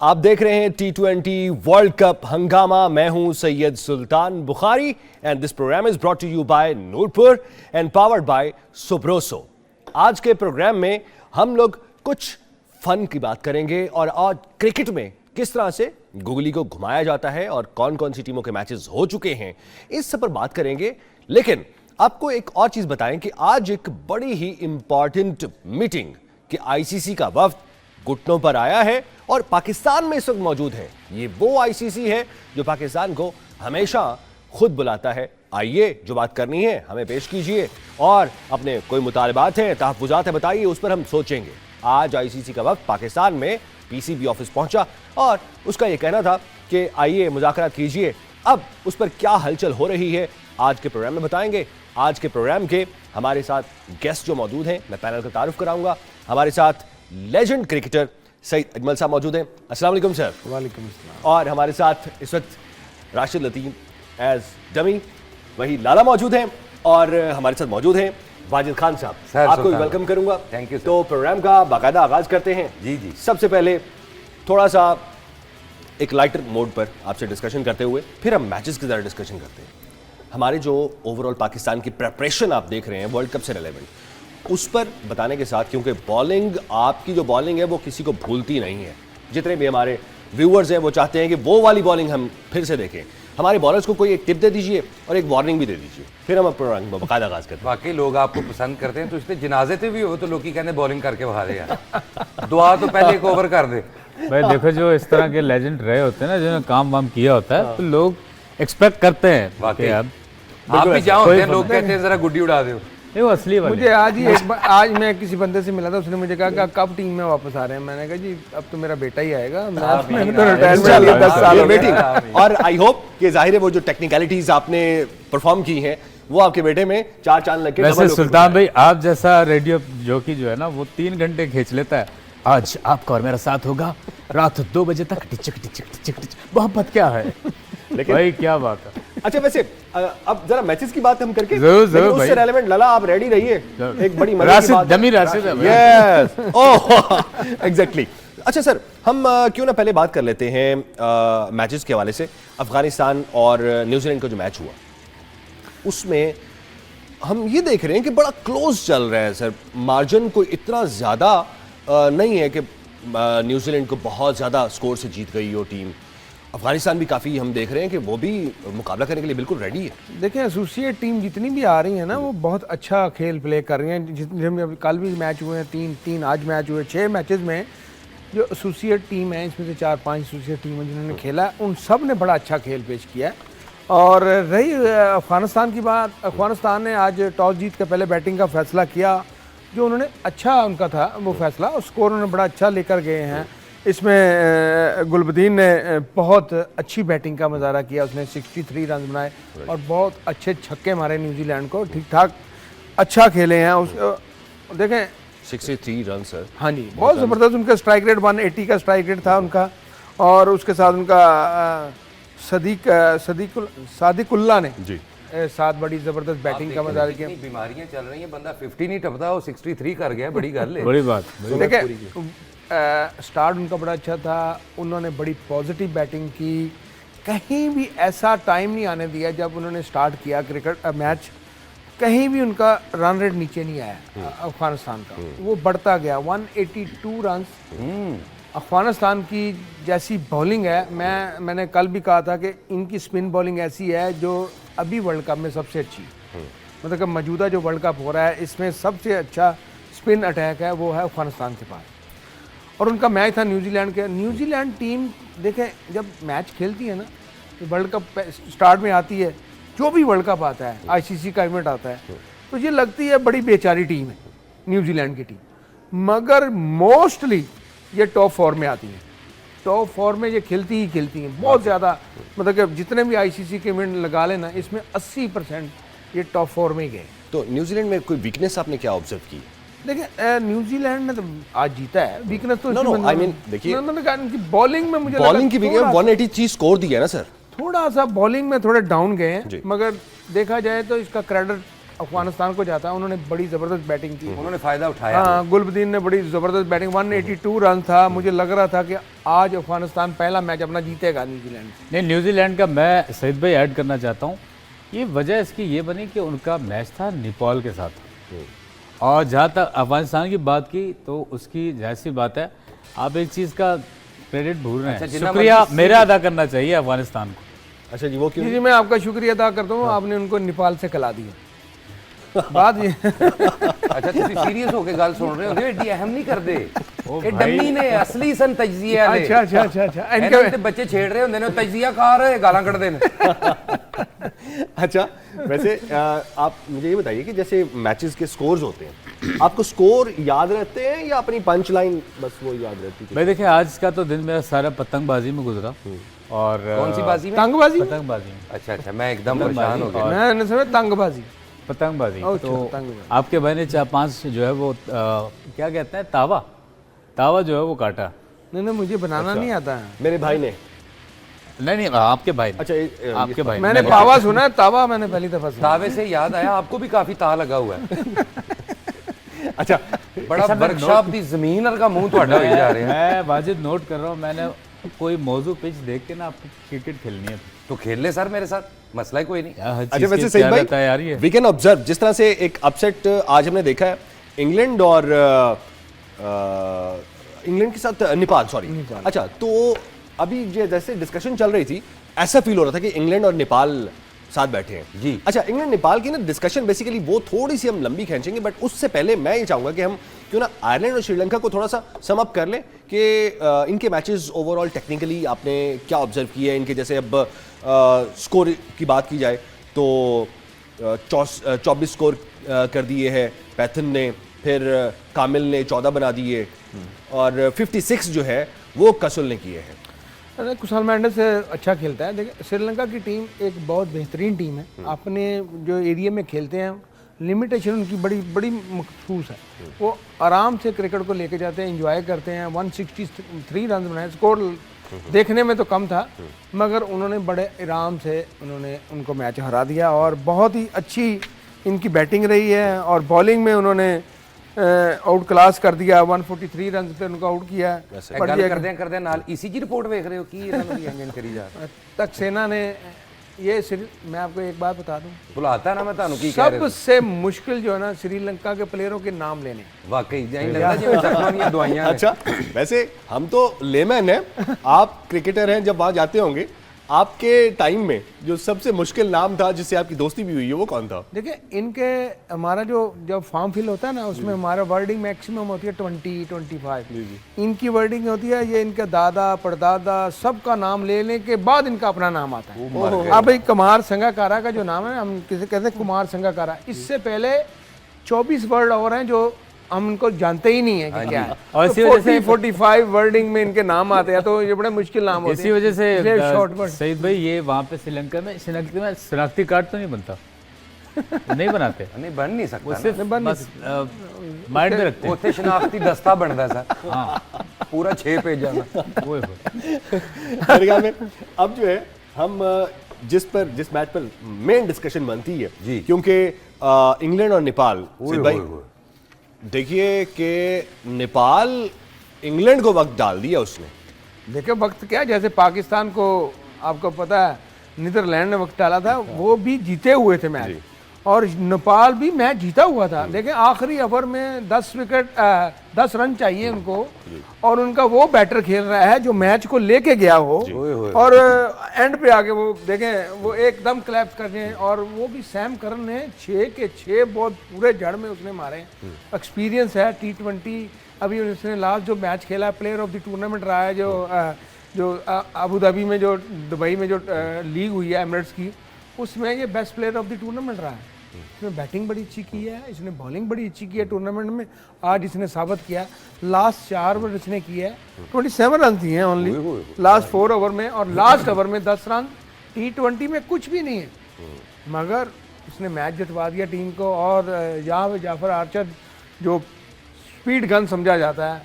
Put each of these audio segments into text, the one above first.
आप देख रहे हैं T20 वर्ल्ड कप हंगामा। मैं हूं Syed Sultan Bukhari and this program is brought to you by Noorpur and powered by Subroso. आज के प्रोग्राम में हम लोग कुछ फन की बात करेंगे और आज क्रिकेट में किस तरह से गुगली को घुमाया जाता है और कौन कौन सी टीमों के मैचेस हो चुके हैं, इस सब पर बात करेंगे। लेकिन आपको एक और चीज बताएं कि आज एक बड़ी ही इंपॉर्टेंट मीटिंग कि आईसीसी का वफ्द घुटनों पर आया है और पाकिस्तान में इस वक्त मौजूद है। ये वो आईसीसी है जो पाकिस्तान को हमेशा खुद बुलाता है। आइए, जो बात करनी है हमें पेश कीजिए और अपने कोई मुतालबात हैं, तहफ़्फ़ुज़ात हैं, बताइए, उस पर हम सोचेंगे। आज आईसीसी का वक्त पाकिस्तान में पीसीबी ऑफिस पहुंचा और उसका यह कहना था कि आइए मुज़ाकरात कीजिए। अब उस पर क्या हलचल हो रही है आज के प्रोग्राम में बताएंगे। आज के प्रोग्राम के हमारे साथ गेस्ट जो मौजूद हैं, मैं पैनल का तारुफ कराऊंगा। हमारे साथ लेजेंड क्रिकेटर सईद अजमल साहब मौजूद हैं। अस्सलाम वालेकुम सर। वालेकुम अस्सलाम। और हमारे साथ इस वक्त राशिद लतीफ़ एज डमी वही लाला मौजूद हैं और हमारे साथ मौजूद हैं वाजिद खान साहब। आपको वेलकम करूंगा। Thank you. तो प्रोग्राम का बाकायदा आगाज करते हैं। जी जी। सबसे पहले थोड़ा सा एक लाइटर मोड पर आपसे डिस्कशन करते हुए फिर हम मैचेस की ज़रा डिस्कशन करते हैं। हमारे जो ओवरऑल पाकिस्तान की प्रेपरेशन आप देख रहे हैं वर्ल्ड कप से रिलेवेंट, उस पर बताने के साथ, क्योंकि बॉलिंग, आपकी जो बॉलिंग है वो किसी को भूलती नहीं है। जितने भी हमारे व्यूअर्स हैं वो चाहते हैं कि वो वाली बॉलिंग हम फिर से देखें। हमारे बॉलर्स को कोई एक टिप दे दीजिए और एक वार्निंग भी दे दीजिए, फिर हम प्रोग्राम बाकायदा आगाज करते हैं। वाकई लोग आपको पसंद करते हैं, तो इसलिए जनाजे पे भी हो तो लोग कहते बॉलिंग करके बहा दे यार, दुआ तो पहले एक ओवर कर दे। भाई देखो, जो इस तरह के लेजेंड रहे होते हैं ना, जिन्होंने काम वाम किया होता है, तो लोग एक्सपेक्ट करते हैं। वाकई अब आप भी जाओ, लोग कहते हैं जरा गुड्डी उड़ा दो। ये वो असली वाले। मुझे आज मैं किसी बंदे से मिला था, उसने मुझे कहा कि आप कब टीम में वापस आ रहे हैं। मैंने कहा जी अब तो मेरा बेटा ही आएगा, मैंने तो रिटायरमेंट लिया 10 साल वेटिंग। और आई होप कि जाहिर है वो जो टेक्निकलिटीज आपने परफॉर्म की हैं वो आपके बेटे में 4 चांद लग के। वैसे सुल्तान भाई, आप जैसा रेडियो जॉकी जो है ना, वो 3 घंटे खींच लेता है। आज आपका और मेरा साथ होगा रात 2 बजे तक, टिचक टिचक टिचक टिचक। मोहब्बत क्या है, लेकिन भाई क्या बात है। अच्छा, वैसे अब जरा मैचेस की बात हम करके जरूर उससे रेलेवेंट लला आप रेडी रहिए। एक बड़ी मजे की राशिद बात डमी राशिद है। यस, ओह एग्जैक्टली। अच्छा सर, हम क्यों ना पहले बात कर लेते हैं मैचेस के हवाले से। अफगानिस्तान और न्यूजीलैंड का जो मैच हुआ, उसमें हम ये देख रहे हैं कि बड़ा क्लोज चल रहा है सर। मार्जिन कोई इतना ज़्यादा नहीं है कि न्यूजीलैंड को बहुत ज़्यादा स्कोर से जीत गई हो टीम। अफगानिस्तान भी काफ़ी हम देख रहे हैं कि वो भी मुकाबला करने के लिए बिल्कुल रेडी है। देखिए, एसोसिएट टीम जितनी भी आ रही है ना, वो बहुत अच्छा खेल प्ले कर रही हैं। जितने कल भी मैच हुए हैं, 3 आज मैच हुए, 6 मैचेस में जो एसोसिएट टीम है, इसमें से 4-5 एसोसिएट टीम है जिन्होंने खेला है, उन सब ने बड़ा अच्छा खेल पेश किया है। और रही अफगानिस्तान की बात, अफगानिस्तान ने आज टॉस जीत के पहले बैटिंग का फैसला किया, जो उन्होंने अच्छा उनका था वो फैसला, और स्कोर उन्होंने बड़ा अच्छा लेकर गए हैं। इसमें गुलबदीन ने बहुत अच्छी बैटिंग का मुजाहरा किया, उसने 63 रन बनाए और बहुत अच्छे छक्के मारे न्यूजीलैंड को, ठीक ठाक अच्छा खेले हैं। उस देखें 63 रन सर। हाँ जी, बहुत ज़बरदस्त। उनका स्ट्राइक रेट 180 का स्ट्राइक रेट था उनका, और उसके साथ उनका सादिकुल्ला ने जी 7 बड़ी ज़बरदस्त बैटिंग का मुजाहरा किया। बीमारियां चल रही हैं, बंदा 50 नहीं टपता, वो 63 कर गया, बड़ी गल है। बड़ी बात। देखिए, स्टार्ट उनका बड़ा अच्छा था, उन्होंने बड़ी पॉजिटिव बैटिंग की। कहीं भी ऐसा टाइम नहीं आने दिया जब उन्होंने स्टार्ट किया क्रिकेट मैच, कहीं भी उनका रन रेट नीचे नहीं आया अफगानिस्तान का, वो बढ़ता गया। 182 रन अफगानिस्तान की जैसी बॉलिंग है। मैंने कल भी कहा था कि इनकी स्पिन बॉलिंग ऐसी है जो अभी वर्ल्ड कप में सबसे अच्छी, मतलब कि मौजूदा जो वर्ल्ड कप हो रहा है इसमें सबसे अच्छा स्पिन अटैक है वो है अफगानिस्तान के पास। और उनका मैच था न्यूजीलैंड के। न्यूजीलैंड टीम देखें, जब मैच खेलती है ना, तो वर्ल्ड कप स्टार्ट में आती है, जो भी वर्ल्ड कप आता है, आईसीसी का इवेंट आता है, तो ये लगती है बड़ी बेचारी टीम है न्यूजीलैंड की टीम, मगर मोस्टली ये टॉप 4 में आती है। टॉप 4 में ये खेलती हैं बहुत ज़्यादा, मतलब कि जितने भी आईसीसी के इवेंट लगा लेना, इसमें 80% ये टॉप 4 में गए। तो न्यूजीलैंड में कोई वीकनेस आपने क्या ऑब्जर्व की? देखिए, न्यूजीलैंड ने तो आज जीता है, वीकनेस तो आई मीन देखिए, उन्होंने कहा कि बॉलिंग में मुझे बॉलिंग की वीकनेस 180 स्कोर दिया ना सर। थोड़ा सा बॉलिंग में थोड़े डाउन गए हैं, मगर देखा जाए तो इसका क्रेडिट अफगानिस्तान को जाता, उन्होंने बड़ी ज़बरदस्त बैटिंग की। उन्होंने फायदा उठाया। हाँ, गुलबदीन ने बड़ी ज़बरदस्त बैटिंग, 182 रन था। मुझे लग रहा था कि आज अफगानिस्तान पहला मैच अपना जीतेगा न्यूजीलैंड से। नहीं, न्यूजीलैंड का मैं सईद भाई ऐड करना चाहता हूँ। ये वजह इसकी ये बनी कि उनका मैच था नेपाल के साथ, और जहाँ तक अफगानिस्तान की बात की तो उसकी जाहिर सी बात है, आप एक चीज़ का क्रेडिट भूल रहे हैं। जिन्ना शुक्रिया मर्जी मेरा अदा करना चाहिए अफगानिस्तान को। अच्छा जी, वो क्यों? जी, मैं आपका शुक्रिया अदा करता हूँ, आपने उनको नेपाल से खिला दिया। बात ये अच्छा, ਤੁਸੀਂ ਸੀਰੀਅਸ ਹੋ ਕੇ ਗੱਲ ਸੁਣ ਰਹੇ ਹੁੰਦੇ, ਏਡੀ ਅਹਿਮ ਨਹੀਂ ਕਰਦੇ। ਇਹ ਡੰਮੀ ਨੇ, ਅਸਲੀ ਸਨ ਤਜਜ਼ੀਆ ਨੇ। अच्छा अच्छा अच्छा अच्छा, ਇਹਨਾਂ ਦੇ ਬੱਚੇ ਛੇੜ ਰਹੇ ਹੁੰਦੇ ਨੇ, ਤਜਜ਼ੀਆ ਕਾਰ ਗਾਲਾਂ ਕੱਢਦੇ ਨੇ। अच्छा, वैसे आप मुझे ये बताइए कि जैसे मैचेस के स्कोर्स होते हैं, आपको स्कोर याद रहते हैं या अपनी पंच लाइन बस वो याद रहती है? भाई देखिए, आज का तो दिन मेरा सारा पतंगबाजी में गुजरा। और कौन सी बाजी में? तंगबाजी। पतंगबाजी में। अच्छा अच्छा, मैं एकदम परेशान हो गया। मैंने समझा तंगबाजी। पतंगबाजी अच्छा, तो पतंगबाजी। आपके भाई ने 4-5 जो है वो क्या कहते हैं, तावा जो है वो काटा। नहीं, मुझे बनाना नहीं आता है। मेरे भाई ने। नहीं, आपके भाई ने। अच्छा, आपके भाई ने। मैंने पावा सुना है, तावा मैंने पहली दफा सुना। दावे से याद आया, आपको भी काफी ता लगा हुआ है। अच्छा, बड़ा वर्कशॉप दी जमीन और का मुंह ਤੁਹਾਡਾ ਹੋਈ ਜਾ ਰਿਹਾ है। मैं वाजिद नोट कर रहा हूँ, मैंने कोई मौजू पिच देख के ना आपको क्रिकेट खेलनी है तो खेल ले सर मेरे साथ, मसला ही कोई नहीं। यार, हर अच्छा चीज़ वैसे की सही क्या भाई, रहता है यार ये। वी कैन ऑब्जर्व जिस तरह से एक अपसेट आज हमने देखा है इंग्लैंड और इंग्लैंड के साथ नेपाल, सॉरी। अच्छा, तो अभी जैसे डिस्कशन चल रही थी, ऐसा फील हो रहा था कि इंग्लैंड और नेपाल साथ बैठे हैं जी। अच्छा, इंग्लैंड नेपाल की ना डिस्कशन बेसिकली वो थोड़ी सी हम लंबी खींचेंगे, बट उससे पहले मैं ये चाहूंगा कि हम क्यों ना आयरलैंड और श्रीलंका को थोड़ा सा सम अप कर लें कि इनके मैचेस ओवरऑल टेक्निकली आपने क्या ऑब्जर्व किया है इनके। जैसे अब स्कोर की बात की जाए तो 24 स्कोर कर दिए हैं पैथन ने, फिर कामिल ने 14 बना दिए, और 56 जो है वो कसुल ने किए हैं। अरे कुशाल मेंडिस से अच्छा खेलता है। देखिए, श्रीलंका की टीम एक बहुत बेहतरीन टीम है। अपने जो एरिया में खेलते हैं, लिमिटेशन उनकी बड़ी बड़ी मखसूस है। वो आराम से क्रिकेट को लेके जाते हैं, एंजॉय करते हैं। 163 रन बनाए, स्कोर देखने में तो कम था, मगर उन्होंने बड़े आराम से उनको मैच हरा दिया। और बहुत ही अच्छी इनकी बैटिंग रही है, और बॉलिंग में उन्होंने आउट क्लास कर दिया। 143 रन पे उनको आउट किया। गल करदे नाल ईसीजी रिपोर्ट देख रहे हो कि इन्होंने भी इंजन करी जा रहा तक सेना ने ये मैं आपको एक बात बता दूं, बुलाता ना मैं तानू की कह रहे सबसे मुश्किल जो है ना श्रीलंका के प्लेयरों के नाम लेने। वाकई नहीं लगता जी चकमा नहीं दवाइयां हैं। अच्छा, वैसे हम तो लेमैन हैं, आप क्रिकेटर हैं, जब वहां जाते होंगे आपके टाइम में जो सबसे मुश्किल नाम था जिससे आपकी दोस्ती भी हुई है वो कौन था? देखिए, इनके हमारा जो जब फॉर्म फिल होता है ना, उसमें हमारा वर्डिंग मैक्सिमम होती है 20-25। इनकी वर्डिंग होती है ये इनका दादा परदादा सबका नाम लेने के बाद इनका अपना नाम आता है। अब भाई कुमार संगाकारा का जो नाम है, हम किसे कहते हैं कुमार संगाकारा, इससे पहले 24 वर्ड और हैं जो हम उनको जानते ही नहीं है कि क्या है। और तो इसी वजह से 45 वर्डिंग में इनके नाम आते हैं, तो ये बड़े मुश्किल नाम होते हैं। इसी वजह से शॉर्ट वर्ड। सईद भाई, ये वहाँ पे श्रीलंका में शनाख्ती कार्ड तो नहीं बनता, नहीं बनाते, नहीं बन नहीं सकता वो ना। सिर्फ बस माइंड में रखते हैं। ਉੱਥੇ शनाख्ती दस्ता बनता है सर। हाँ, पूरा 6 पेज जाना। वो मेरे ख्याल में अब जो है हम जिस मैच पर मेन डिस्कशन बनती है जी। क्योंकि इंग्लैंड और नेपाल, सिद्ध भाई देखिए कि नेपाल इंग्लैंड को वक्त डाल दिया उसने। देखिए वक्त क्या, जैसे पाकिस्तान को आपको पता है नीदरलैंड ने वक्त डाला था, वो भी जीते हुए थे मैच, और नेपाल भी मैच जीता हुआ था। देखिए आखिरी ओवर में 10 रन चाहिए उनको, और उनका वो बैटर खेल रहा है जो मैच को लेके गया हो, और एंड पे आके वो देखें वो एकदम क्लैप्स कर रहे हैं। और वो भी सैम करन ने 6 के 6 बॉल पूरे जड़ में उसने मारे। एक्सपीरियंस है, T20 अभी उसने लास्ट जो मैच खेला प्लेयर ऑफ द टूर्नामेंट रहा है, जो अबू धाबी में जो दुबई में जो लीग हुई है एमिरेट्स की, उसमें ये best player of the tournament रहा है। इसने बैटिंग बड़ी अच्छी की है, इसने बॉलिंग बड़ी अच्छी की है टूर्नामेंट में। आज इसने साबित किया, लास्ट 4 ओवर इसने किया है, 27 रन दिए हैं ओनली लास्ट 4 ओवर में, और लास्ट ओवर में 10 रन। T20 में कुछ भी नहीं है, मगर उसने मैच जितवा दिया टीम को। और यहाँ पे जाफर आर्चर जो स्पीड गन समझा जाता है,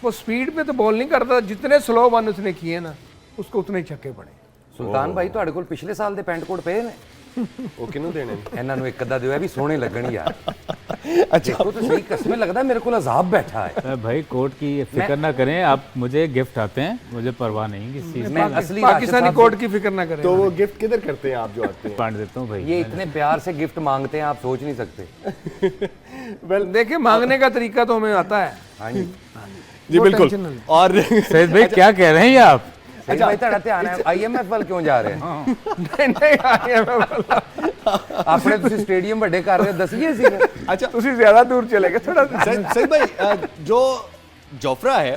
वो स्पीड पे तो बॉल नहीं करता, जितने स्लो वन उसने किए ना उसको उतने ही छक्के पड़े। सुल्तान भाई ਤੁਹਾਡੇ ਕੋਲ ਪਿਛਲੇ ਸਾਲ ਦੇ ਪੈਂਟ ਕੋਟ ਪਏ ਨੇ? ਉਹ ਕਿਹਨੂੰ ਦੇਣੇ ਇਹਨਾਂ ਨੂੰ ਇੱਕ ਅੱਧਾ ਦਿਓ, ਇਹ ਵੀ ਸੋਹਣੇ ਲੱਗਣ ਯਾਰ। अच्छा देखो तो सही, कसमें लगता है मेरे को अजाब बैठा है। अरे भाई कोर्ट की फिक्र ना करें आप, मुझे गिफ्ट आते हैं, मुझे परवाह नहीं किसी चीज मैं में। असली पाकिस्तानी कोर्ट की फिक्र ना करें। तो वो गिफ्ट किधर करते हैं आप जो आते हैं? बांट देता हूँ भाई। ये इतने प्यार से गिफ्ट मांगते हैं, आप सोच नहीं सकते। वेल देखिए मांगने का तरीका तो हमें आता है। हाँ जी। जी बिल्कुल। टेंशन ना और सैयद भाई क्या कह रहे हैं ये आप? सही भाई ਤੁਹਾਡਾ ਧਿਆਨ ਹੈ IMF ਵੱਲ क्यों जा रहे हैं? नहीं नहीं आया मैं बोला। ਆਪਣੇ ਤੁਸੀਂ ਸਟੇਡੀਅਮ ਵੱਡੇ ਕਰ ਰਹੇ ਹੋ, ਦੱਸੀਏ ਸੀ। अच्छा तुसी ज्यादा दूर चले गए थोड़ा। सही भाई, जो जोफ्रा है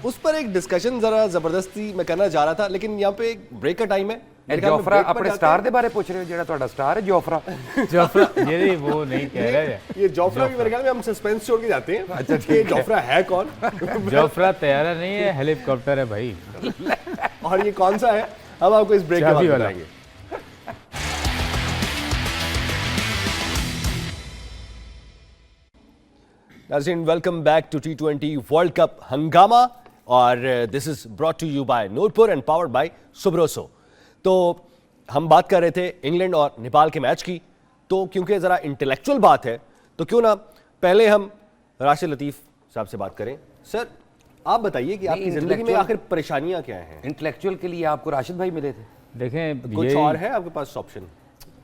उस पर एक डिस्कशन जरा जबरदस्ती मैं करना चाह रहा था, लेकिन यहाँ पे एक ब्रेक का टाइम है। मेरे ख्याल में जोफ्रा break पर अपने जाते स्टार ਦੇ ਬਾਰੇ ਪੁੱਛ ਰਹੇ ਹੋ, ਜਿਹੜਾ ਤੁਹਾਡਾ स्टार है जोफ्रा। जोफ्रा ये वो नहीं कह रहे हैं। हैं। ये जोफ्रा भी मेरे ख्याल में हम सस्पेंस छोड़ के जाते हैं। अच्छा ये जोफ्रा है कौन? जोफ्रा तैयारा नहीं है, हेलीकॉप्टर है भाई। और ये कौन सा है, हम आपको इस ब्रेक के बाद चाबी वाला। बताएंगे। नाज़रीन, welcome back to T20 world cup हंगामा, और this is brought to you by Noorpur and powered by Subroso. तो हम बात कर रहे थे इंग्लैंड और नेपाल के मैच की, तो क्योंकि ज़रा इंटेलेक्चुअल बात है तो क्यों ना पहले हम राशिद लतीफ़ साहब से बात करें। सर आप बताइए कि आपकी ज़िंदगी में आखिर परेशानियां क्या हैं? इंटेलेक्चुअल के लिए आपको राशिद भाई मिले थे? देखें कुछ ये और है आपके पास ऑप्शन?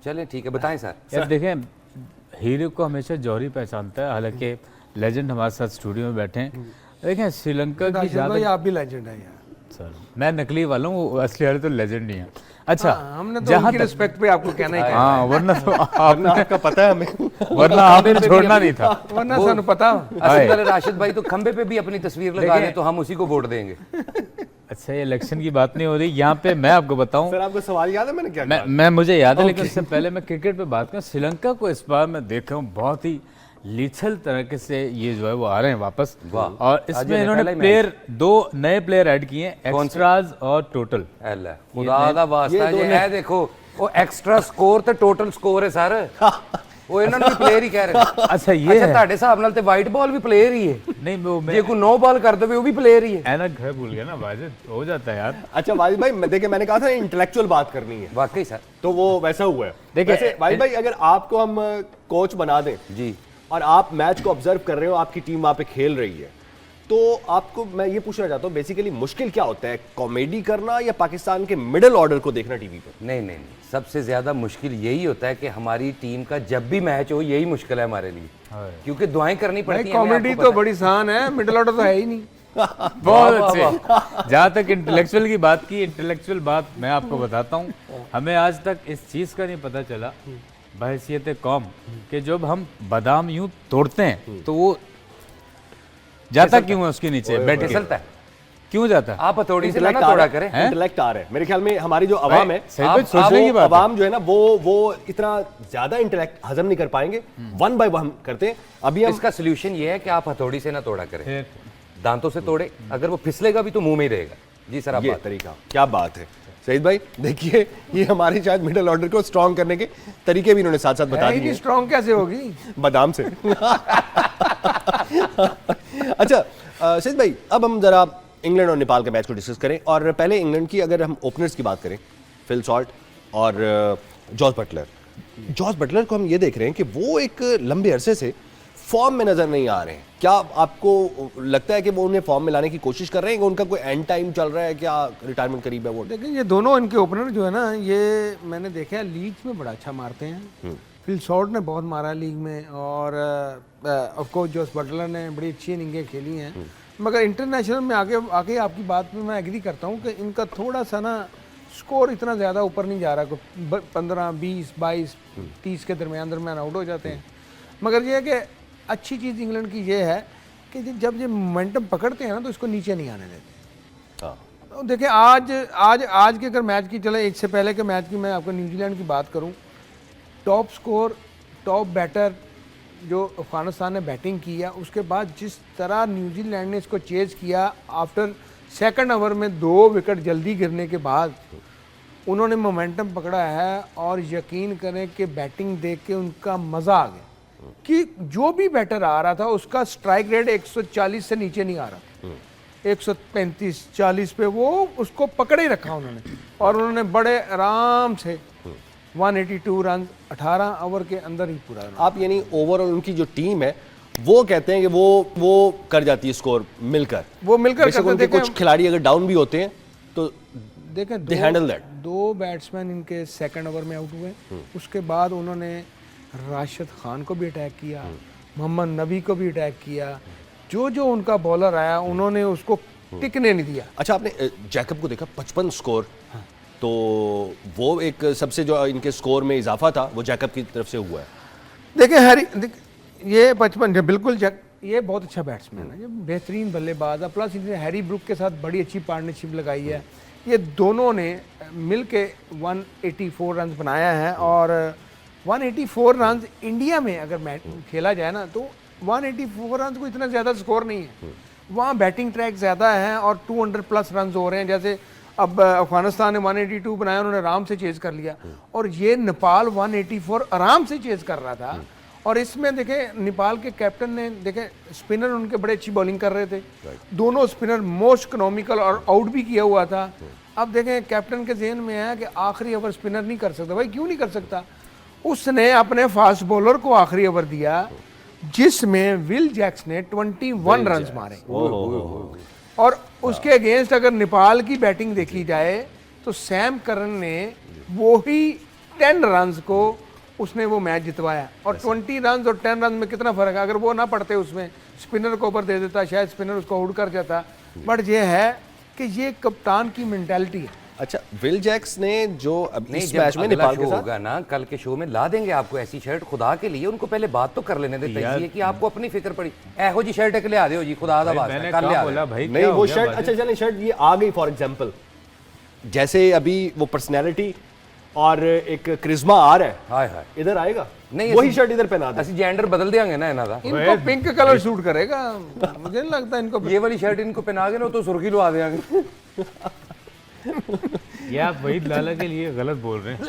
चलें ठीक है, बताएं सर। यार देखें, हीरो को हमेशा जौहरी पहचानता है, हालांकि लेजेंड हमारे साथ स्टूडियो में बैठे हैं। देखें श्रीलंका की राशिद भाई ज़्यादा, आप भी लेजेंड है यार। सर मैं नकली वाला हूँ, असली वाले तो लेजेंड नहीं है। अच्छा हाँ, हमने तो जहाँ उनकी तक, रिस्पेक्ट पे आपको कहना ही कहना हाँ वरना तो आपने, आपका पता है हमें। वरना आपने छोड़ना नहीं था। है। वरना सानू पता। असली वाले राशिद भाई तो खंबे पे भी अपनी तस्वीर लगा दें तो हम उसी को वोट देंगे। अच्छा ये इलेक्शन की बात नहीं हो रही यहाँ पे, मैं आपको बताऊं, सर आपको सवाल याद है मैंने क्या कहा? मैं मुझे याद है, लेकिन उससे पहले मैं क्रिकेट पे बात करूं। श्रीलंका को इस बार मैं देख रहा हूँ बहुत ही लीथल तरीके से ये जो है वो आ रहे हैं वापस, वाह। और आज इसमें ये इन्होंने पहला ही प्लेयर, 2 नए प्लेयर ऐड किए हैं, एक्स्ट्राज और टोटल। ਐਲਾ ਖੁਦਾ ਦਾ ਵਾਸਤਾ ਜੇ ਇਹ ਦੇਖੋ ਉਹ ਐਕਸਟਰਾ ਸਕੋਰ ਤੇ ਟੋਟਲ ਸਕੋਰ ਹੈ ਸਰ। ਉਹ ਇਹਨਾਂ ਨੂੰ ਵੀ ਪਲੇਅਰ ਹੀ ਕਹਿ ਰਹੇ ਨੇ। अच्छा ये ਅੱਛਾ है, ਤੁਹਾਡੇ ਹਿਸਾਬ ਨਾਲ ਤੇ ਵਾਈਟ ਬਾਲ ਵੀ ਪਲੇਅਰ ਹੀ ਹੈ, नहीं वो मैं ਜੇ ਕੋਈ नो बॉल कर देवे वो भी प्लेयर ही है। ऐना घर भूल गया ना वाजिद, हो जाता है यार। अच्छा वाजिद भाई, देखिए मैंने कहा था इंटेलेक्चुअल बात करनी है, वाकई सर तो वो वैसा हुआ है। देखिए, वैसे वाजिद भाई अगर आपको हम कोच बना दें जी, और आप मैच को ऑब्जर्व कर रहे हो, आपकी टीम वहां पे खेल रही है, तो आपको मैं ये पूछना चाहता हूँ बेसिकली मुश्किल क्या होता है, कॉमेडी करना या पाकिस्तान के मिडिल ऑर्डर को देखना टीवी पर? नहीं नहीं नहीं, सबसे ज्यादा मुश्किल यही होता है कि हमारी टीम का जब भी मैच हो यही मुश्किल है हमारे लिए, क्योंकि दुआएं करनी भाई पड़ती हैं। कॉमेडी तो बड़ी आसान है, मिडिल ऑर्डर तो है ही नहीं। बहुत अच्छे। जहाँ तक इंटेलेक्चुअल की बात की, इंटेलेक्चुअल बात मैं आपको बताता हूँ, हमें आज तक इस चीज़ का नहीं पता चला बहैसियत कौम कि जब हम बादाम यूं तोड़ते हैं तो वो जाता क्यों है उसके नीचे बैठ के, फिसलता है, क्यों जाता है? आप हथौड़ी से ना इंटेलेक्ट आ तोड़ा रहा करें। है, इंटेलेक्ट आ रहा है। मेरे ख्याल में हमारी जो अवाम है, सही बात सोचने की बात है। अवाम जो है ना वो इतना ज्यादा इंटेलेक्ट हजम नहीं कर पाएंगे, वन बाय वन करते हैं। अभी हम इसका सोल्यूशन ये है कि आप हथौड़ी से ना तोड़ा करें, फिर दांतों से तोड़े, अगर वो फिसलेगा भी तो मुंह में ही रहेगा। जी सर आप ये बात तरीका, क्या बात है सईद भाई। देखिए ये हमारे शायद मिडिल ऑर्डर को स्ट्रॉन्ग करने के तरीके भी इन्होंने साथ साथ बता दिए स्ट्रॉन्ग कैसे होगी? बादाम से। अच्छा सईद भाई, अब हम जरा इंग्लैंड और नेपाल के मैच को डिस्कस करें, और पहले इंग्लैंड की अगर हम ओपनर्स की बात करें, फिल सॉल्ट और जॉस बटलर। जॉस बटलर को हम ये देख रहे हैं कि वो एक लंबे अरसे से फॉर्म में नजर नहीं आ रहे हैं। क्या आपको लगता है कि वो उन्हें फॉर्म में लाने की कोशिश कर रहे हैं, कि उनका कोई एंड टाइम चल रहा है, क्या रिटायरमेंट करीब है? वो लेकिन ये दोनों इनके ओपनर जो है ना, ये मैंने देखा है लीग में बड़ा अच्छा मारते हैं। फिल शॉर्ट ने बहुत मारा लीग में, और ऑफकोर्स जॉस बटलर ने बड़ी अच्छी इनिंगें खेली हैं। मगर इंटरनेशनल में आगे आपकी बात पे मैं एग्री करता हूँ कि इनका थोड़ा सा ना स्कोर इतना ज़्यादा ऊपर नहीं जा रहा, 15, 20, 22, 30 के दरमियान आउट हो जाते हैं। मगर ये है कि अच्छी चीज़ इंग्लैंड की ये है कि जब ये मोमेंटम पकड़ते हैं ना तो इसको नीचे नहीं आने देते। तो देखिए आज के अगर मैच की चले, इससे पहले के मैच की मैं आपको न्यूजीलैंड की बात करूं, टॉप स्कोर, टॉप बैटर जो अफगानिस्तान ने बैटिंग की है, उसके बाद जिस तरह न्यूजीलैंड ने इसको चेज किया, आफ्टर सेकंड ओवर में 2 विकेट जल्दी गिरने के बाद उन्होंने मोमेंटम पकड़ा है, और यकीन करें कि बैटिंग देख के उनका मज़ा आ गया कि जो भी बैटर आ रहा था उसका स्ट्राइक रेट 140 से नीचे नहीं आ रहा, 135-40 पे वो उसको पकड़े ही रखा उन्होंने, और उन्होंने बड़े आराम से 182 रन 18 ओवर के अंदर ही पूरा। आप यानी ओवरऑल उनकी जो टीम है वो कहते हैं कि वो कर जाती है स्कोर मिलकर, वो मिलकर बेशक करते। उनके देखें कुछ खिलाड़ी अगर डाउन भी होते हैं तो देखें they handle that. 2 बैट्समैन इनके सेकंड ओवर में आउट हुए, उसके बाद उन्होंने राशिद खान को भी अटैक किया, मोहम्मद नबी को भी अटैक किया, जो उनका बॉलर आया उन्होंने उसको टिकने नहीं दिया। अच्छा, आपने जैकब को देखा 55 स्कोर, तो वो एक सबसे जो इनके स्कोर में इजाफा था वो जैकब की तरफ से हुआ है। देखिए ये 55 बिल्कुल ये बहुत अच्छा बैट्समैन है, ये बेहतरीन बल्लेबाज है, प्लस इन्होंने हैरी ब्रुक के साथ बड़ी अच्छी पार्टनरशिप लगाई है। ये दोनों ने मिल के 184 रन बनाया है, और 184 रन इंडिया में अगर मैच खेला जाए ना तो 184 रन को इतना ज़्यादा स्कोर नहीं है, वहाँ बैटिंग ट्रैक ज़्यादा है और 200 प्लस रन हो रहे हैं। जैसे अब अफगानिस्तान ने 182 बनाया, उन्होंने आराम से चेज़ कर लिया, और ये नेपाल 184 आराम से चेज़ कर रहा था। और इसमें देखें नेपाल के कैप्टन ने देखें स्पिनर उनके बड़े अच्छी बॉलिंग कर रहे थे, दोनों स्पिनर मोस्ट इकोनॉमिकल और आउट भी किया हुआ था। अब देखें कैप्टन के जहन में है कि आखिरी ओवर स्पिनर नहीं कर सकता। भाई क्यों नहीं कर सकता? उसने अपने फास्ट बॉलर को आखिरी ओवर दिया जिसमें विल जैक्स ने 21 रन मारे, और उसके अगेंस्ट अगर नेपाल की बैटिंग देखी जाए तो सैम करन ने वो ही 10 रन को उसने वो मैच जितवाया, और 20 रन और 10 रन में कितना फर्क है। अगर वो ना पड़ते उसमें स्पिनर को ऊपर दे देता, शायद स्पिनर उसको आउट कर जाता। बट ये है कि ये कप्तान की मेंटालिटी है। अच्छा, विल जैक्स ने जो अब नहीं, इस जब मैच में अगला नेपाल शो के साथ होगा ना, कल के शो में ला देंगे आपको ऐसी शर्ट, खुदा के लिए उनको पहले बात तो कर लेने दे तजिए कि आपको अपनी फिक्र पड़ी। एहो जी शर्ट के ले आ दो जी, खुदा दा वास्ता मैंने कल ले क्या आ बोला भाई, नहीं क्या वो हो गया शर्ट, बाजी? अच्छा चलें शर्ट ये आ गई फॉर एग्जांपल, जैसे अभी वो पर्सनैलिटी और एक क्रिज्मा आ रहा है, हाय हाय इधर आएगा नहीं, वही ऐसी- शर्ट इधर पहना दे। ਅਸੀਂ जेंडर बदल देंगे ना इन्हों का। इनको पिंक कलर सूट करेगा, मुझे नहीं लगता इनको। ये वाली शर्ट इनको पहना के ना तो सुर्खी लुआ देंगे। ये आप वहीद लाला के लिए गलत बोल रहे हैं।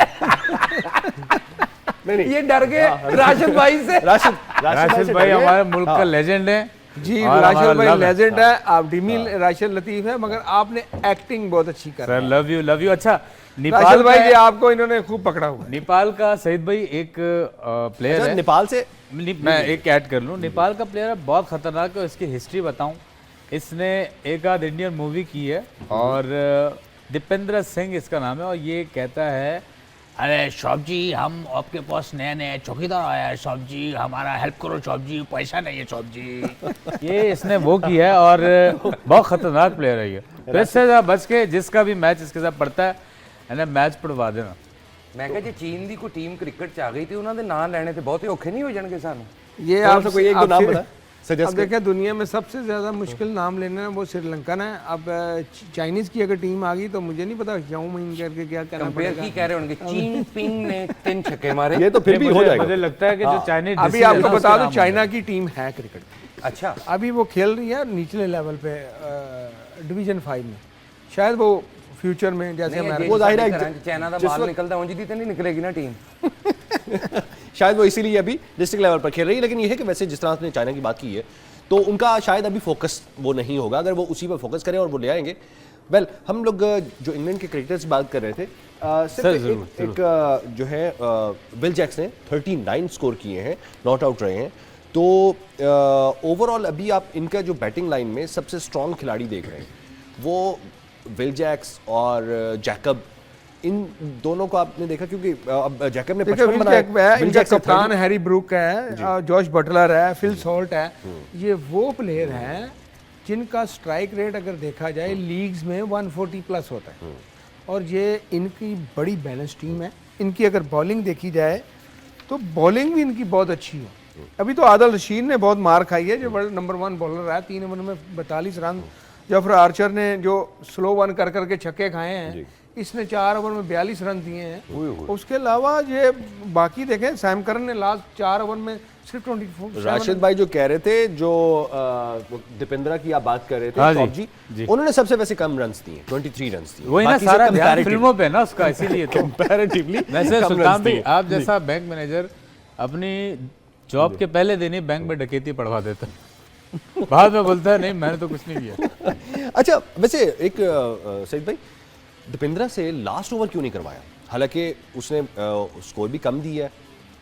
नहीं ये डर गए राशिद भाई से। राशिद राशिद भाई हमारे मुल्क का लेजेंड है जी, और राशिद हमारा भाई love है। लेजेंड है, आप डीमी राशिद लतीफ है, मगर आपने एक्टिंग बहुत अच्छी कर सर लव यू। अच्छा, राशिद नेपाल भाई जी का आपको इन्होंने खूब पकड़ा हुआ है। नेपाल का सईद भाई एक प्लेयर अच्छा, है, नेपाल से मैं एक ऐड कर लूँ, नेपाल का प्लेयर है, बहुत खतरनाक है। इसकी हिस्ट्री बताऊं, इसने एक आध इंडियन मूवी की है, और दीपेंद्र सिंह इसका नाम है, और ये कहता है अरे शॉप जी हम आपके पास नए नए चौकीदार आया है शॉप जी, हमारा हेल्प करो शॉप जी, पैसा नहीं है शॉप जी। ये इसने वो किया है, और बहुत खतरनाक प्लेयर है ये। तो इससे ज़रा बच के जिसका भी मैच इसके साथ पड़ता है ना, मैच पढ़वा देना। मैं कहा जी चीन दी कोई टीम क्रिकेट च आ गई थी, उन्होंने नाम लेने थे बहुत ही औखे नहीं हो जाएंगे सानू। ये कौन सा कोई एक दो नाम आपसे- बता सजेस्ट अब देखें दुनिया में सबसे ज़्यादा मुश्किल नाम लेना है वो श्रीलंकन है। अब चाइनीज़ की अगर टीम आ गई तो मुझे नहीं पता क्यों मैं करके क्या करना कंपेयर पड़ेगा। की कह रहे होंगे, चीन पिंग ने 3 छक्के मारे। ये तो फिर भी हो जाएगा। मुझे लगता है कि जो चाइनीज अभी आपको बता दूं चाइना की टीम है क्रिकेट की। अच्छा अभी वो खेल रही है निचले लेवल पे डिवीजन 5 में, शायद वो फ्यूचर में जैसे हमारे वो जाहिर है चाइना का माल निकलता उंज दी तो नहीं निकलेगी ना टीम। शायद वो इसीलिए अभी डिस्ट्रिक्ट लेवल पर खेल रही है। लेकिन ये है कि वैसे जिस तरह आपने चाइना की बात की है तो उनका शायद अभी फोकस वो नहीं होगा, अगर वो उसी पर फोकस करें और वो ले आएंगे। वेल, हम लोग जो इंग्लैंड के क्रिकेटर्स बात कर रहे थे, सिर्फ एक जो है विल जैक्स ने 39 स्कोर किए हैं, नॉट आउट रहे हैं। तो ओवरऑल अभी आप इनका जो बैटिंग लाइन में सबसे स्ट्रॉन्ग खिलाड़ी देख रहे हैं वो विल जैक्स और जैकब, इन दोनों को आपने देखा, क्योंकि अब जैकब ने 55 बनाया, विल इनका जैक्स ने कप्तान हैरी ब्रूक है, जॉश बटलर है, फिल सॉल्ट है। ये वो प्लेयर हैं जिनका स्ट्राइक रेट अगर देखा जाए लीग्स में 140 प्लस होता है, और ये इनकी बड़ी बैलेंस टीम है। इनकी अगर बॉलिंग देखी जाए तो बॉलिंग भी इनकी बहुत अच्छी है। अभी तो आदिल रशीद ने बहुत मार खाई है, जो नंबर 1 बॉलर रहा है, 3 ओवर में 42 रन। जफर आर्चर ने जो स्लो वन कर करके छक्के खाए हैं, इसने 4 ओवर में 42 रन दिए हैं। उसके अलावा ये बाकी देखें, सैम करन ने लास्ट 4 ओवर में सिर्फ 24। राशिद भाई जो कह रहे थे, जो दीपेंद्रा की आप बात कर रहे थे, हाँ टॉप जी, जी, उन्होंने सबसे वैसे कम रन्स दिए, 23 रन्स दिए। वही ना, बाकी से सारा ध्यान comparatively- फिल्मों पे ना उसका, इसीलिए तो comparatively वैसे कम सुल्तान runs भाई, दिए। आप जैसा बैंक मैनेजर अपनी जॉब के पहले दिन ही बैंक में डकैती पढ़वा देता है, बाद में बोलता है नहीं मैंने तो कुछ नहीं किया। अच्छा, वैसे एक सईद भाई, दीपेंद्रा से लास्ट ओवर क्यों नहीं करवाया? हालांकि उसने स्कोर भी कम दिया है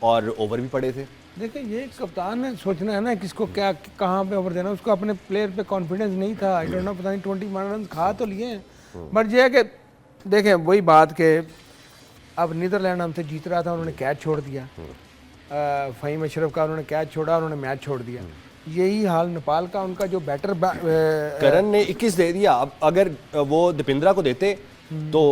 और ओवर भी पड़े थे। देखिए ये कप्तान ने सोचना है ना किसको क्या कहाँ पे ओवर देना, उसको अपने प्लेयर पे कॉन्फिडेंस नहीं था। आई डोंट नो, पता नहीं 21 रन खा तो लिए हैं, बट ये है कि देखें वही बात के अब नीदरलैंड हमसे जीत रहा था, उन्होंने कैच छोड़ दिया, फ़हीम अशरफ का उन्होंने कैच छोड़ा, उन्होंने मैच छोड़ दिया। यही हाल नेपाल का, उनका जो बैटर करण ने 21 दे दिया। अब अगर वो दीपेंद्रा को देते तो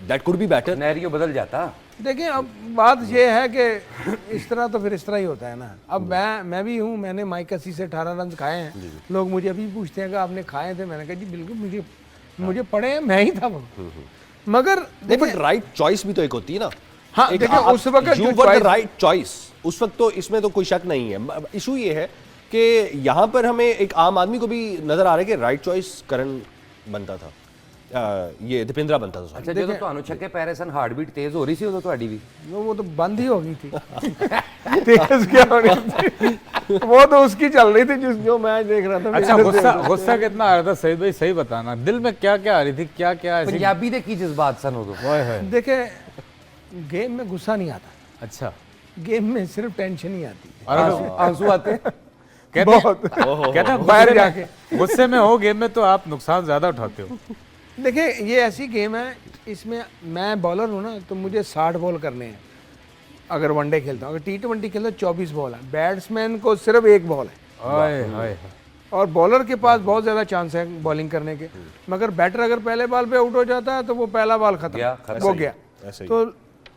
that could be better, scenario बदल जाता। देखिए अब बात ये है कि इस तरह तो फिर इस तरह ही होता है ना। अब मैं भी हूँ, मैंने माइक अस्सी से 18 रन खाए हैं। लोग मुझे अभी पूछते हैं कि आपने खाए थे, मैंने कहा जी बिल्कुल मुझे पड़े हैं, मैं ही था वो। मगर देखिए राइट चॉइस भी तो एक होती है ना। हाँ देखिए उस वक्त you were the right choice उस वक्त, तो इसमें तो कोई शक नहीं है। इशू ये है कि यहाँ पर हमें एक आम आदमी को भी नजर आ रहा है कि राइट चॉइस करण बनता था, ये दीपेंद्रा बनता था। अच्छा जो तो छक्के पैरे सन हार्ट बीट तेज हो रही सी उदों ਤੁਹਾਡੀ भी? वो तो बंद ही हो गई थी। तेज क्या होनी थी, वो तो उसकी चल रही थी जो मैच देख रहा था। अच्छा गुस्सा कितना आ रहा था सईद भाई, सही बताना, दिल में क्या क्या आ रही थी, क्या क्या ऐसी पंजाबी दे की जज्बात सन उदों? देखे गेम में गुस्सा नहीं आता, अच्छा गेम में सिर्फ टेंशन ही आती है, आंसू आते कहते हैं बाहर जाके। गुस्से में हो गेम में तो आप नुकसान ज्यादा उठाते हो। देखिए ये ऐसी गेम है, इसमें मैं बॉलर हूँ ना तो मुझे 60 बॉल करने हैं अगर वनडे खेलता हूँ। अगर T20 खेलता हूँ 24 बॉल है, बैट्समैन को सिर्फ 1 बॉल है। हाय हाय और बॉलर के पास बहुत ज़्यादा चांस है बॉलिंग करने के, मगर बैटर अगर पहले बॉल पे आउट हो जाता है तो वो पहला बॉल खत्म हो गया। तो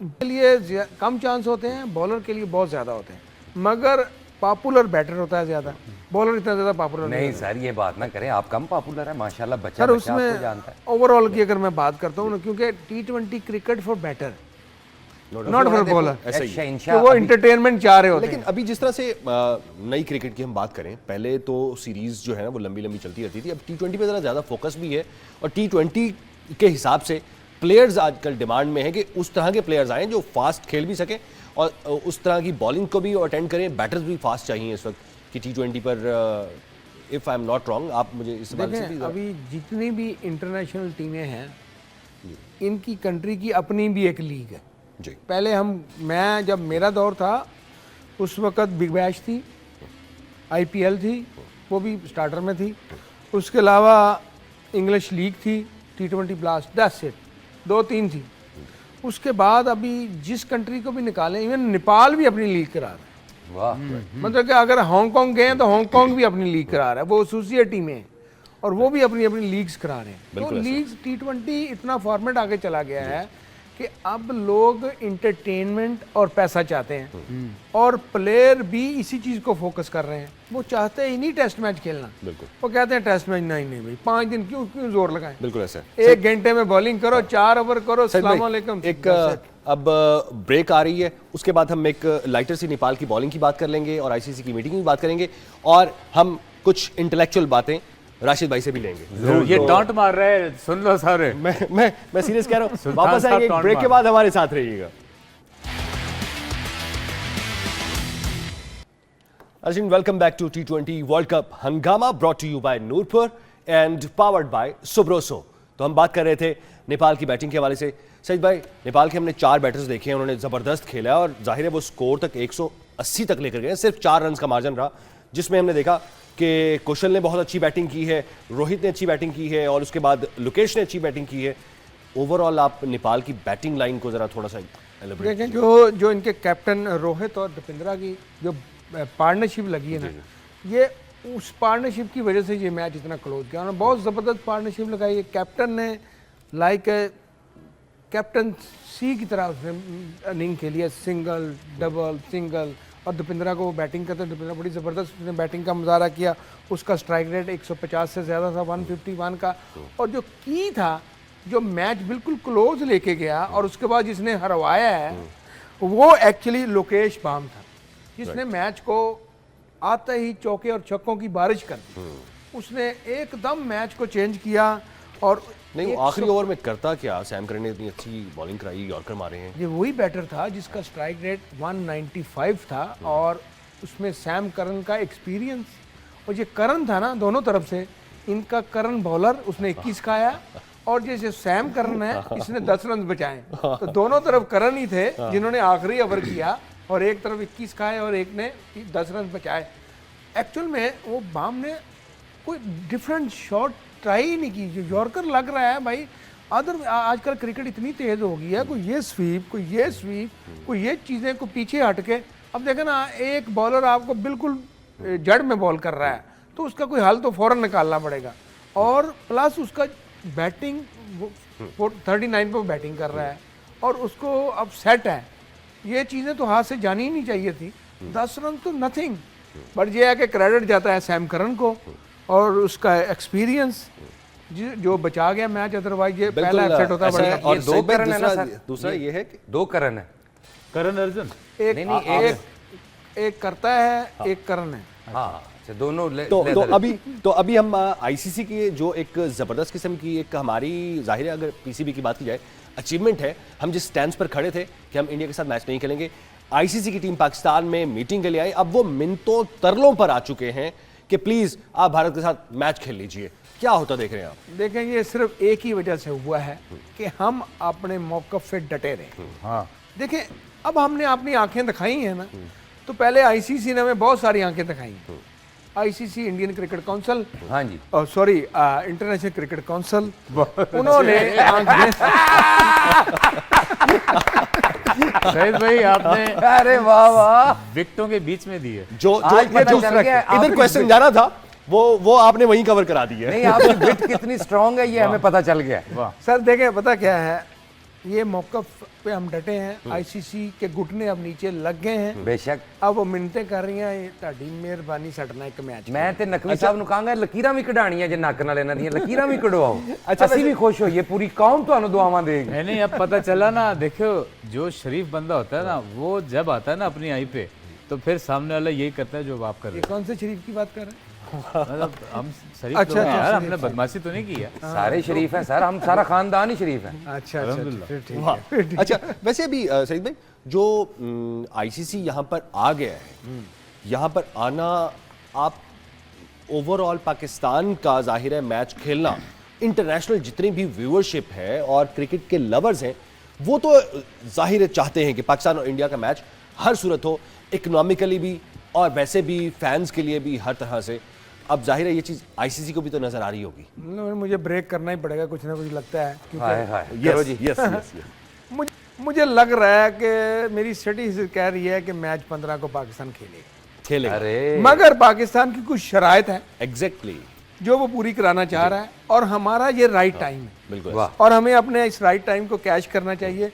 के लिए कम चांस होते हैं, बॉलर के लिए बहुत ज़्यादा होते हैं, मगर पॉपुलर बैटर होता है ज़्यादा, बॉलर इतना ज़्यादा पॉपुलर नहीं सर ये बात ना करें, आप कम पॉपुलर है माशाल्लाह, बच्चा सर बच्चा आपको जानता है। उसमें ओवरऑल की अगर मैं बात करता हूँ ना, क्योंकि T20 cricket for batter not for bowler, तो वो एंटरटेनमेंट चाह रहे होते हैं। लेकिन अभी जिस तरह से नई क्रिकेट की हम बात करें, पहले तो सीरीज जो है ना वो लंबी लंबी चलती रहती थी, अब T20 पे ज़रा ज़्यादा फोकस भी है, और T20 के हिसाब से प्लेयर्स आजकल डिमांड में है कि उस तरह के प्लेयर्स आए जो फास्ट खेल भी सकें और उस तरह की बॉलिंग को भी अटेंड करें। बैटर्स भी फास्ट चाहिए इस वक्त कि T20 पर, if I am not wrong, आप मुझे इस बात से भी अभी जितनी भी इंटरनेशनल टीमें हैं, इनकी कंट्री की अपनी भी एक लीग है जी। पहले मैं जब मेरा दौर था उस वक्त बिग बैश थी, IPL थी, वो भी स्टार्टर में थी, उसके अलावा इंग्लिश लीग थी, T20 ब्लास्ट, दैट्स इट, 2-3 थी। उसके बाद अभी जिस कंट्री को भी निकालें, इवन नेपाल भी अपनी लीग करा रहा है। वाह, मतलब कि अगर हांगकांग गए तो हांगकांग भी अपनी लीग करा रहा है, वो एसोसिएट टीमें हैं और वो भी अपनी अपनी लीग्स करा रहे हैं। तो लीग्स T20 इतना फॉर्मेट आगे चला गया है कि अब लोग इंटरटेनमेंट और पैसा चाहते हैं, और प्लेयर भी इसी चीज़ को फोकस कर रहे हैं। वो चाहते ही नहीं टेस्ट मैच खेलना, वो कहते हैं टेस्ट मैच नहीं भाई 5 दिन क्यों क्यों जोर लगाएं, बिल्कुल ऐसा 1 घंटे में बॉलिंग करो, 4 ओवर करो, अस्सलाम वालेकुम। एक अब ब्रेक आ रही है, उसके बाद हम एक लाइटर सी नेपाल की बॉलिंग की बात कर लेंगे और ICC की मीटिंग की बात करेंगे, और हम कुछ इंटेलेक्चुअल बातें राशिद भाई से भी लेंगे। ये टॉन्ट मार रहे हैं, सुन लो सारे। मैं सीरियस कह रहा हूँ। वापस आएंगे ब्रेक के बाद, हमारे साथ रहिएगा। Arjun, welcome back to T20 world cup हंगामा, brought to you by Noorpur and powered by Subroso. तो हम बात कर रहे थे नेपाल की बैटिंग के हवाले से। सईद भाई, नेपाल के हमने 4 बैटर्स देखे हैं, उन्होंने ज़बरदस्त खेला और जाहिर है वो स्कोर तक 180 तक लेकर गए। सिर्फ 4 रन का मार्जिन रहा, जिसमें हमने देखा कि कौशल ने बहुत अच्छी बैटिंग की है, रोहित ने अच्छी बैटिंग की है और उसके बाद लुकेश ने अच्छी बैटिंग की है। ओवरऑल आप नेपाल की बैटिंग लाइन को ज़रा थोड़ा सा एलाबोरेट देखें, जो इनके कैप्टन रोहित और दीपेंद्रा की जो पार्टनरशिप लगी है ना, ये उस पार्टनरशिप की वजह से ये मैच इतना क्लोज किया। उन्होंने बहुत ज़बरदस्त पार्टनरशिप लगाई है। कैप्टन ने लाइक कैप्टन सी की तरह उसने इनिंग खेली है, सिंगल डबल सिंगल, और दीपेंद्रा को बैटिंग करते, दीपेंद्रा बड़ी ज़बरदस्त उसने बैटिंग का मुजाहरा किया। उसका स्ट्राइक रेट 150 से ज़्यादा था, 151 का। और जो की था, जो मैच बिल्कुल क्लोज लेके गया और उसके बाद जिसने हरवाया है वो एक्चुअली लोकेश बाम था, जिसने मैच को आते ही चौके और छक्कों की बारिश कर दी। उसने एकदम मैच को चेंज किया। और नहीं, वो आखिरी ओवर में करता क्या, सैम करन ने इतनी अच्छी बॉलिंग कराई, यॉर्कर मारे हैं। ये वही बैटर था जिसका स्ट्राइक रेट 195 था, और उसमें सैम करन का एक्सपीरियंस, और ये करन था ना दोनों तरफ से, इनका करन बॉलर उसने 21 खाया और जैसे सैम करन है इसने 10 रन बचाए, तो दोनों तरफ करन ही थे जिन्होंने आखिरी ओवर किया और एक तरफ 21 खाए और एक ने 10 रन बचाए। एक्चुअल में वो बाम ने कोई डिफरेंट शॉट ट्राई ही नहीं की, जो यॉर्कर लग रहा है भाई। आजकल क्रिकेट इतनी तेज हो गई है, कोई ये स्वीप, कोई ये स्वीप, कोई ये चीज़ें को पीछे हट के। अब देखें ना, एक बॉलर आपको बिल्कुल जड़ में बॉल कर रहा है तो उसका कोई हल तो फौरन निकालना पड़ेगा, और प्लस उसका बैटिंग 39 पे बैटिंग कर रहा है और उसको अब सेट है। ये चीज़ें तो हाथ से जानी ही नहीं चाहिए थी। 10 रन तो नथिंग, बट ये है कि क्रेडिट जाता है सैम करन को और उसका एक्सपीरियंस जो बचा गया मैच, अदरवाइज ये पहला अपसेट होता बड़ा। और ये 2 करन है ना सर, दूसरा ये है कि 2 करन है। करण अर्जुन एक करता है, एक करन है। हाँ अच्छा, दोनों तो अभी हम आईसीसी की जो एक जबरदस्त किस्म की एक हमारी जाहिर है, अगर पीसीबी की बात की जाए, अचीवमेंट है। हम जिस स्टैंड पर खड़े थे कि हम इंडिया के साथ मैच नहीं खेलेंगे, आईसीसी की टीम पाकिस्तान में मीटिंग के लिए आई। अब वो मिनटों तरलों पर आ चुके हैं कि प्लीज आप भारत के साथ मैच खेल लीजिए। क्या होता देख रहे हैं आप? देखें, ये सिर्फ एक ही वजह से हुआ है कि हम अपने मौक़िफ़ पे डटे रहे। हाँ देखें, अब हमने अपनी आंखें दिखाई हैं ना, तो पहले आईसीसी ने हमें बहुत सारी आंखें दिखाई। आईसीसी, इंडियन क्रिकेट काउंसिल, हाँ जी, सॉरी इंटरनेशनल क्रिकेट काउंसिल, उन्होंने आंखें शाहिद भाई आपने अरे वाह वाह, विकेटों के बीच में दी है। जो इधर क्वेश्चन जाना था वो आपने वहीं कवर करा दी है। नहीं, आपकी विट कितनी स्ट्रांग है ये हमें पता चल गया। सर देखें, पता क्या है, ये मौक़िफ़ पे हम डटे हैं। आईसीसी के घुटने अब नीचे लग गए हैं। बेशक, अब वो मिन्नतें कर रही हैं, ਤੁਹਾਡੀ ਮਿਹਰਬਾਨੀ ਛੱਡਣਾ ਇੱਕ ਮੈਚ। मैं ਤੇ नकवी साहब ਨੂੰ ਕਹਾਂਗਾ ਲਕੀਰਾਂ ਵੀ ਕਢਾਣੀਆਂ ਜੇ ਨੱਕ ਨਾਲ ਇਹਨਾਂ ਦੀਆਂ ਲਕੀਰਾਂ ਵੀ ਕਢਵਾਓ। ਅਸੀਂ ਵੀ ਖੁਸ਼ ਹੋਈਏ, पूरी कौम ਤੁਹਾਨੂੰ दुआवां देगी। नहीं, अब पता चला ना। देखो, जो शरीफ बंदा होता है ना, वो जब आता है ना अपनी आई पे, तो फिर सामने वाला यही करता है जो आप कर रहे ये कौन से शरीफ की बात कर रहे हैं? मतलब हम शरीफ अच्छा, लोग हैं अच्छा, यार, शरीफ हमने बदमाशी तो नहीं की है। सारे शरीफ हैं सर, हम सारा खानदान ही शरीफ है। अच्छा, फिर ठीक है। वाह, अच्छा वैसे अभी सईद भाई, जो आईसीसी यहाँ पर आ गया है, यहाँ पर आना, आप ओवरऑल पाकिस्तान का जाहिर है मैच खेलना, इंटरनेशनल जितनी भी व्यूअरशिप है और क्रिकेट के लवर्स हैं, वो तो जाहिर है चाहते हैं कि पाकिस्तान और इंडिया का मैच हर सूरत हो, इकोनॉमिकली भी और वैसे भी फैंस के लिए भी हर तरह से। अब जाहिर है ये चीज़ आईसीसी को भी तो नजर आ रही होगी। मुझे ब्रेक करना ही पड़ेगा, कुछ ना कुछ लगता है, हाय हाय, करो जी। Yes yes yes. मुझे लग रहा है कि मेरी स्टडी कह रही है कि मैच 15 को पाकिस्तान खेलेगा। अरे मगर पाकिस्तान की कुछ शराइत है एग्जैक्टली जो वो पूरी कराना चाह रहा है, और हमारा ये राइट टाइम है। बिल्कुल। वाह, और हमें अपने इस राइट टाइम को कैश करना चाहिए,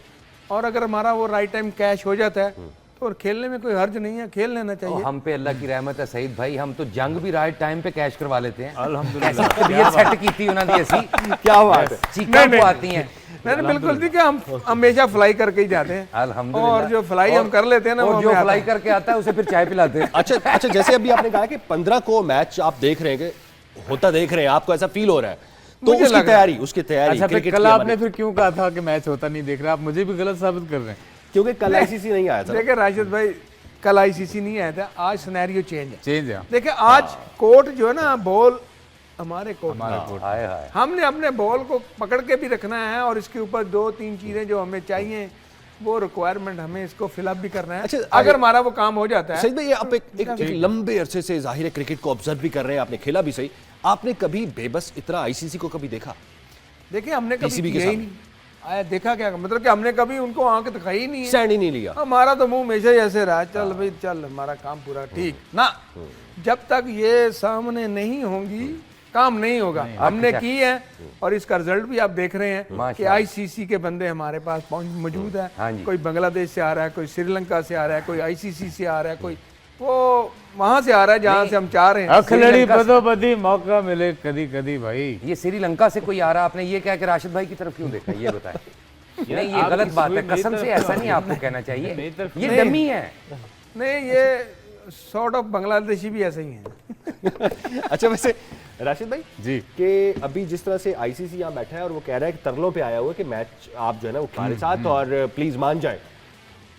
और अगर हमारा वो राइट टाइम कैश हो जाता है तो और खेलने में कोई हर्ज नहीं है, खेल लेना चाहिए। हम पे अल्लाह की रहमत है सईद भाई, हम तो जंग भी राइट टाइम पे कैश करवा लेते हैं। अल्हम्दुलिल्लाह, तबीयत सेट की थी उन्होंने ऐसी, क्या बात है। चीखां वो आती हैं। नहीं बिल्कुल ठीक है, हम हमेशा फ्लाई करके ही जाते हैं, अल्हम्दुलिल्लाह। और जो फ्लाई हम कर लेते हैं ना, और वो जो हमें फ्लाई आता है। करके आता है उसे फिर चाय पिलाते हैं। अच्छा, जैसे अभी आपने कहा कि 15 को मैच आप देख रहे हैं कि होता देख रहे हैं, आपको ऐसा फील हो रहा है, तो मुझे उसकी लग रहा है। तैयारी अच्छा, फिर क्रिकेट कल की आपने हमारी- फिर क्यों कहा था कि मैच होता नहीं देख रहे? आप मुझे भी गलत साबित कर रहे हैं। क्योंकि कल आईसीसी नहीं आया था। देखिए राशिद भाई, कल आईसीसी नहीं आया था, आज सिनेरियो चेंज है। चेंज है देखिए आज कोर्ट जो है ना, बॉल हमारे कोर्ट, हाय हाय, हमने अपने बॉल को पकड़ के भी रखना है, और इसके ऊपर 2-3 चीजें जो हमें चाहिए, वो रिक्वायरमेंट हमें इसको फिलअप भी करना है। अच्छा, अगर हमारा वो काम हो जाता है। सही भाई, आप एक लंबे अरसे से जाहिर है क्रिकेट को ऑब्जर्व भी कर रहे हैं, आपने खेला भी सही, आपने कभी बेबस इतना आईसीसी को कभी देखा? देखिए हमने कभी PCB के किया ही सामने। नहीं आया, देखा क्या मतलब कि हमने कभी उनको आंख दिखाई ही नहीं है। स्टैंड ही नहीं लिया। हमारा तो मुंह हमेशा ही ऐसे रहा, चल भाई चल, हमारा काम पूरा ठीक ना। जब तक ये सामने नहीं होंगी, काम नहीं होगा। हमने की है, और इसका रिजल्ट भी आप देख रहे हैं कि माशाल्लाह। आईसीसी के बंदे हमारे पास मौजूद हाँ है। जी। कोई बांग्लादेश से आ रहा है, कोई श्रीलंका से आ रहा है, कोई आईसीसी से आ रहा है, कोई वो वहां से आ रहा है जहां से हम चाह रहे हैं। अखलड़ी श्रीलंका से- बदोबदी मौका मिले कदी कदी भाई। ये श्रीलंका से कोई आ रहा, आपने ये क्या कि राशिद भाई की तरफ क्यों देखा, ये बताएं। नहीं, ये आपकी गलत बात है, मेरी कसम तरफ से से ऐसा नहीं नहीं आपको कहना मेरी चाहिए, तरफ ये नहीं। डमी है। नहीं, ये सॉर्ट ऑफ बांग्लादेशी भी ऐसे ही हैं। अच्छा वैसे राशिद भाई जी, कि अभी जिस तरह से आईसीसी यहाँ बैठा है और वो कह रहा है कि तरलों पे आया हुआ है कि मैच आप जो है ना वो हमारे साथ और प्लीज मान जाए,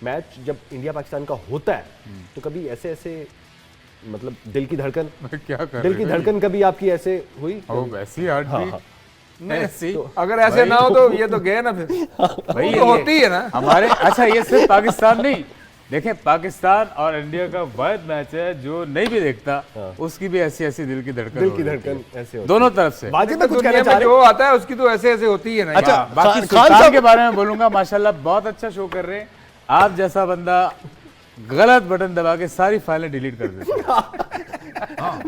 मैच जब इंडिया पाकिस्तान का होता है तो कभी ऐसे ऐसे मतलब दिल की धड़कन क्या कर दिल की रहे हो? धड़कन कभी आपकी ऐसे हुई? ओ, वैसी हार्ट हाँ, बीट हाँ। ऐसी अगर ऐसे ना हो तो ये तो गए ना फिर। भाई तो होती है ना हमारे। अच्छा ये सिर्फ पाकिस्तान नहीं, देखें पाकिस्तान और इंडिया का वाहिद मैच है जो नहीं भी देखता उसकी भी ऐसी ऐसी दिल की धड़कन दिल हो की रही धड़कन है। ऐसे होती दोनों तरफ से। वाजिद में कुछ दुनिया कहना चाह में रहे जो आता है उसकी तो ऐसे ऐसे होती है ना। अच्छा, हाँ, बाकी खान सुल्तान साहब- के बारे में बोलूंगा, माशाल्लाह बहुत अच्छा शो कर रहे हैं। आप जैसा बंदा गलत बटन दबा के सारी फाइलें डिलीट कर देते हैं।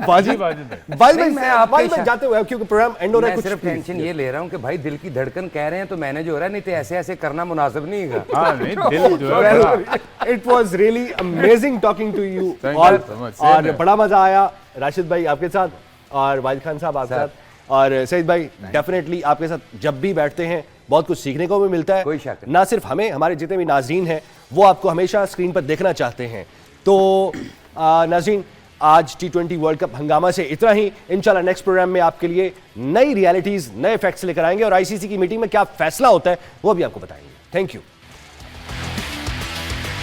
वाजिद वाजिद भाई। वाजिद नहीं, भाई मैं आपके वाजिद भाई शा- जाते हुए क्योंकि प्रोग्राम एंड हो रहा है, मैं कुछ सिर्फ टेंशन ये ले रहा हूँ कि भाई दिल की धड़कन कह रहे हैं तो मैंने जो हो रहा है, नहीं तो ऐसे ऐसे करना मुनासिब नहीं है। हाँ नहीं दिल जो है बड़ा- Well, it was really amazing talking to you Thank you all. so much. Same और here. बड़ा मजा आया राशिद भाई आपके साथ और वाजिद खान साहब आपके साथ और सईद भाई डेफिनेटली आपके साथ जब भी बैठते हैं बहुत कुछ सीखने को भी मिलता है। कोई शक नहीं। ना सिर्फ हमें, हमारे जितने भी नाज़रीन हैं वो आपको हमेशा स्क्रीन पर देखना चाहते हैं। तो नाज़रीन आज T20 वर्ल्ड कप हंगामा से इतना ही। इंशाल्लाह नेक्स्ट प्रोग्राम में आपके लिए नई रियलिटीज, नए फैक्ट्स लेकर आएंगे और आईसीसी की मीटिंग में क्या फैसला होता है वो भी आपको बताएंगे। Thank you.